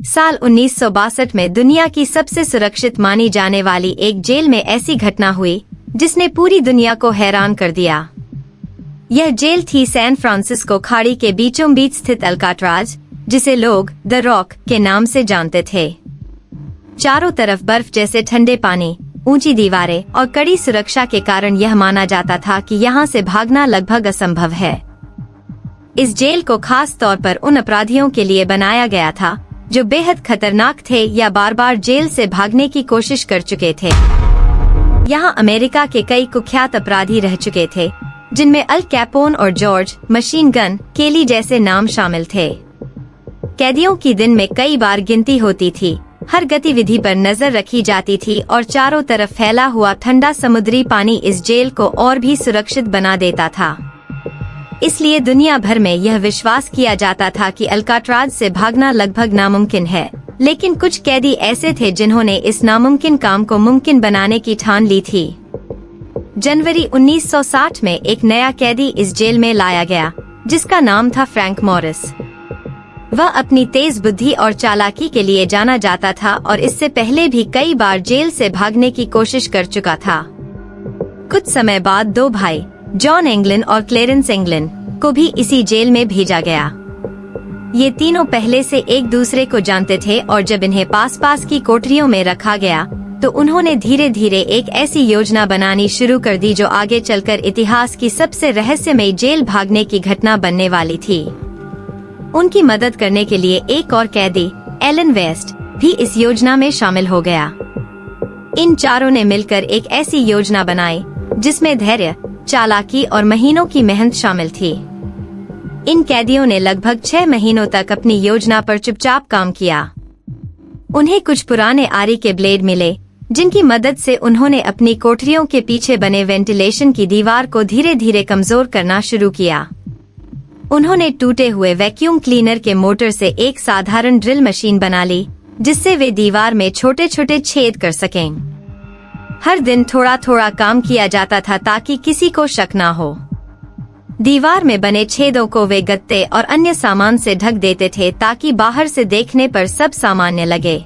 साल 1962 में दुनिया की सबसे सुरक्षित मानी जाने वाली एक जेल में ऐसी घटना हुई जिसने पूरी दुनिया को हैरान कर दिया। यह जेल थी सैन फ्रांसिस्को खाड़ी के बीचों बीच स्थित अल्काट्राज, जिसे लोग द रॉक के नाम से जानते थे। चारों तरफ बर्फ जैसे ठंडे पानी, ऊंची दीवारें और कड़ी सुरक्षा के कारण यह माना जाता था कि यहाँ से भागना लगभग असंभव है। इस जेल को खास तौर पर उन अपराधियों के लिए बनाया गया था जो बेहद खतरनाक थे या बार बार जेल से भागने की कोशिश कर चुके थे। यहाँ अमेरिका के कई कुख्यात अपराधी रह चुके थे, जिनमें अल कैपोन और जॉर्ज मशीन गन केली जैसे नाम शामिल थे। कैदियों की दिन में कई बार गिनती होती थी, हर गतिविधि पर नजर रखी जाती थी और चारों तरफ फैला हुआ ठंडा समुद्री पानी इस जेल को और भी सुरक्षित बना देता था। इसलिए दुनिया भर में यह विश्वास किया जाता था कि अल्काट्राज से भागना लगभग नामुमकिन है, लेकिन कुछ कैदी ऐसे थे जिन्होंने इस नामुमकिन काम को मुमकिन बनाने की ठान ली थी। जनवरी 1960 में एक नया कैदी इस जेल में लाया गया, जिसका नाम था फ्रैंक मॉरिस। वह अपनी तेज बुद्धि और चालाकी के लिए जाना जाता था और इससे पहले भी कई बार जेल से भागने की कोशिश कर चुका था। कुछ समय बाद दो भाई जॉन एंगलिन और क्लेरेंस एंगलिन को भी इसी जेल में भेजा गया। ये तीनों पहले से एक दूसरे को जानते थे और जब इन्हें पास पास की कोठरियों में रखा गया तो उन्होंने धीरे धीरे एक ऐसी योजना बनानी शुरू कर दी जो आगे चलकर इतिहास की सबसे रहस्यमयी जेल भागने की घटना बनने वाली थी। उनकी मदद करने के लिए एक और कैदी एलन वेस्ट भी इस योजना में शामिल हो गया। इन चारों ने मिलकर एक ऐसी योजना बनाई जिसमें धैर्य, चालाकी और महीनों की मेहनत शामिल थी। इन कैदियों ने लगभग 6 महीनों तक अपनी योजना पर चुपचाप काम किया। उन्हें कुछ पुराने आरी के ब्लेड मिले, जिनकी मदद से उन्होंने अपनी कोठरियों के पीछे बने वेंटिलेशन की दीवार को धीरे धीरे कमजोर करना शुरू किया। उन्होंने टूटे हुए वैक्यूम क्लीनर के मोटर से एक साधारण ड्रिल मशीन बना ली, जिससे वे दीवार में छोटे छोटे छेद कर सकें। हर दिन थोड़ा थोड़ा काम किया जाता था ताकि किसी को शक ना हो। दीवार में बने छेदों को वे गत्ते और अन्य सामान से ढक देते थे ताकि बाहर से देखने पर सब सामान्य लगे।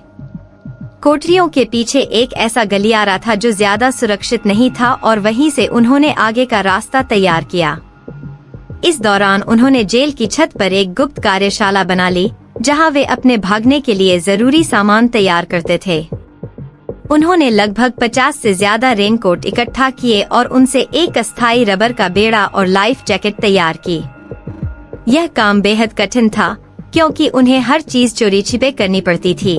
कोठरियों के पीछे एक ऐसा गलियारा था जो ज्यादा सुरक्षित नहीं था और वहीं से उन्होंने आगे का रास्ता तैयार किया। इस दौरान उन्होंने जेल की छत पर एक गुप्त कार्यशाला बना ली, जहां वे अपने भागने के लिए जरूरी सामान तैयार करते थे। उन्होंने लगभग 50 से ज्यादा रेनकोट इकट्ठा किए और उनसे एक अस्थायी रबर का बेड़ा और लाइफ जैकेट तैयार की। यह काम बेहद कठिन था क्योंकि उन्हें हर चीज चोरी छिपे करनी पड़ती थी।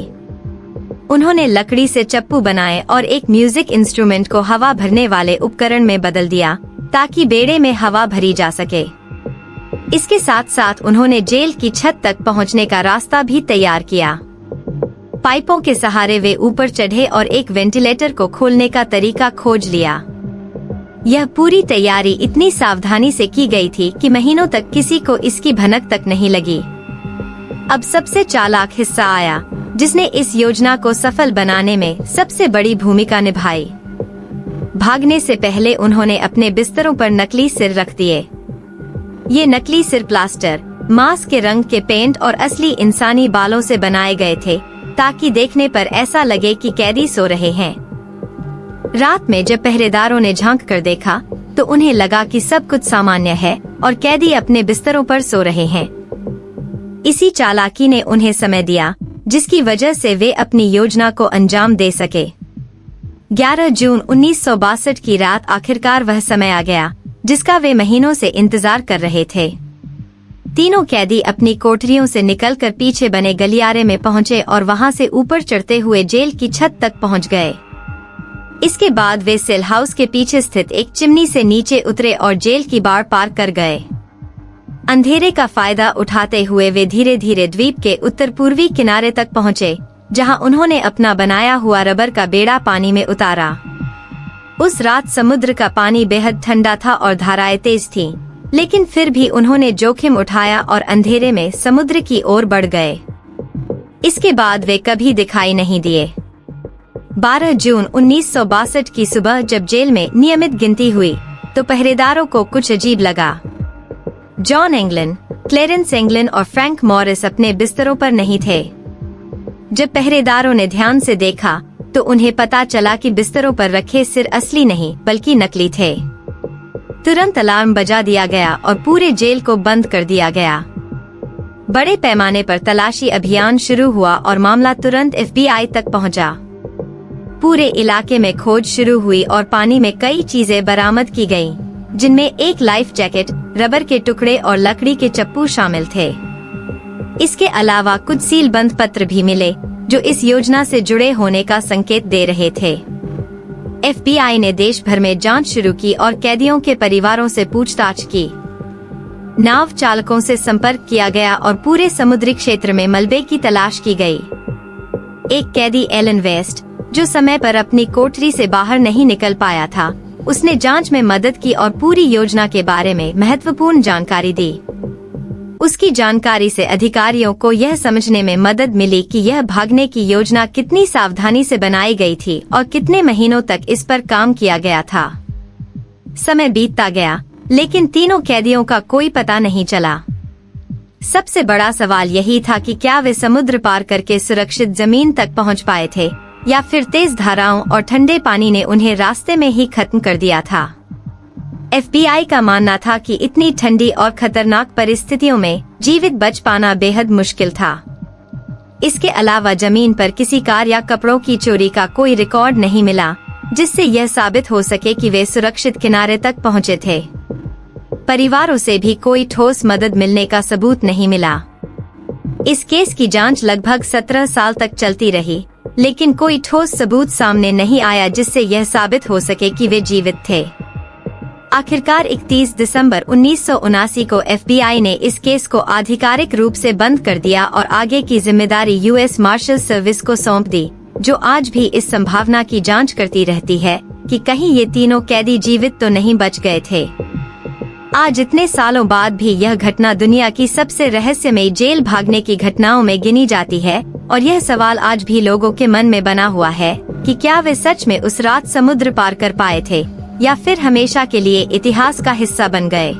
उन्होंने लकड़ी से चप्पू बनाए और एक म्यूजिक इंस्ट्रूमेंट को हवा भरने वाले उपकरण में बदल दिया ताकि बेड़े में हवा भरी जा सके। इसके साथ साथ उन्होंने जेल की छत तक पहुंचने का रास्ता भी तैयार किया। पाइपों के सहारे वे ऊपर चढ़े और एक वेंटिलेटर को खोलने का तरीका खोज लिया। यह पूरी तैयारी इतनी सावधानी से की गई थी कि महीनों तक किसी को इसकी भनक तक नहीं लगी। अब सबसे चालाक हिस्सा आया, जिसने इस योजना को सफल बनाने में सबसे बड़ी भूमिका निभाई। भागने से पहले उन्होंने अपने बिस्तरों पर नकली सिर रख दिए। ये नकली सिर प्लास्टर, मांस के रंग के पेंट और असली इंसानी बालों से बनाए गए थे ताकि देखने पर ऐसा लगे कि कैदी सो रहे हैं। रात में जब पहरेदारों ने झांक कर देखा तो उन्हें लगा कि सब कुछ सामान्य है और कैदी अपने बिस्तरों पर सो रहे हैं। इसी चालाकी ने उन्हें समय दिया जिसकी वजह से वे अपनी योजना को अंजाम दे सके। 11 जून 1962 की रात आखिरकार वह समय आ गया जिसका वे महीनों से इंतजार कर रहे थे। तीनों कैदी अपनी कोठरियों से निकलकर पीछे बने गलियारे में पहुंचे और वहां से ऊपर चढ़ते हुए जेल की छत तक पहुंच गए। इसके बाद वे सेल हाउस के पीछे स्थित एक चिमनी से नीचे उतरे और जेल की बाड़ पार कर गए। अंधेरे का फायदा उठाते हुए वे धीरे धीरे द्वीप के उत्तर पूर्वी किनारे तक पहुंचे, जहां उन्होंने अपना बनाया हुआ रबर का बेड़ा पानी में उतारा। उस रात समुद्र का पानी बेहद ठंडा था और धाराएं तेज थीं, लेकिन फिर भी उन्होंने जोखिम उठाया और अंधेरे में समुद्र की ओर बढ़ गए। इसके बाद वे कभी दिखाई नहीं दिए। 12 जून 1962 की सुबह जब जेल में नियमित गिनती हुई तो पहरेदारों को कुछ अजीब लगा। जॉन एंगलिन, क्लेरेंस एंगलिन और फ्रैंक मॉरिस अपने बिस्तरों पर नहीं थे। जब पहरेदारों ने ध्यान से देखा तो उन्हें पता चला कि बिस्तरों पर रखे सिर असली नहीं बल्कि नकली थे। तुरंत अलार्म बजा दिया गया और पूरे जेल को बंद कर दिया गया। बड़े पैमाने पर तलाशी अभियान शुरू हुआ और मामला तुरंत FBI तक पहुंचा। पूरे इलाके में खोज शुरू हुई और पानी में कई चीजें बरामद की गईं, जिनमें एक लाइफ जैकेट, रबर के टुकड़े और लकड़ी के चप्पू शामिल थे। इसके अलावा कुछ सीलबंद पत्र भी मिले जो इस योजना से जुड़े होने का संकेत दे रहे थे। FBI ने देश भर में जांच शुरू की और कैदियों के परिवारों से पूछताछ की। नाव चालकों से संपर्क किया गया और पूरे समुद्री क्षेत्र में मलबे की तलाश की गई। एक कैदी एलन वेस्ट, जो समय पर अपनी कोठरी से बाहर नहीं निकल पाया था, उसने जांच में मदद की और पूरी योजना के बारे में महत्वपूर्ण जानकारी दी। उसकी जानकारी से अधिकारियों को यह समझने में मदद मिली कि यह भागने की योजना कितनी सावधानी से बनाई गई थी और कितने महीनों तक इस पर काम किया गया था। समय बीतता गया, लेकिन तीनों कैदियों का कोई पता नहीं चला। सबसे बड़ा सवाल यही था कि क्या वे समुद्र पार करके सुरक्षित जमीन तक पहुंच पाए थे या फिर तेज धाराओं और ठंडे पानी ने उन्हें रास्ते में ही खत्म कर दिया था। FBI का मानना था कि इतनी ठंडी और खतरनाक परिस्थितियों में जीवित बच पाना बेहद मुश्किल था। इसके अलावा जमीन पर किसी कार या कपड़ों की चोरी का कोई रिकॉर्ड नहीं मिला, जिससे यह साबित हो सके कि वे सुरक्षित किनारे तक पहुंचे थे। परिवारों से भी कोई ठोस मदद मिलने का सबूत नहीं मिला। इस केस की जांच लगभग 17 साल तक चलती रही, लेकिन कोई ठोस सबूत सामने नहीं आया जिससे यह साबित हो सके कि वे जीवित थे। आखिरकार 31 दिसंबर 1979 को FBI ने इस केस को आधिकारिक रूप से बंद कर दिया और आगे की जिम्मेदारी US मार्शल सर्विस को सौंप दी, जो आज भी इस संभावना की जांच करती रहती है कि कहीं ये तीनों कैदी जीवित तो नहीं बच गए थे। आज इतने सालों बाद भी यह घटना दुनिया की सबसे रहस्यमयी जेल भागने की घटनाओं में गिनी जाती है और यह सवाल आज भी लोगों के मन में बना हुआ है कि क्या वे सच में उस रात समुद्र पार कर पाए थे या फिर हमेशा के लिए इतिहास का हिस्सा बन गए।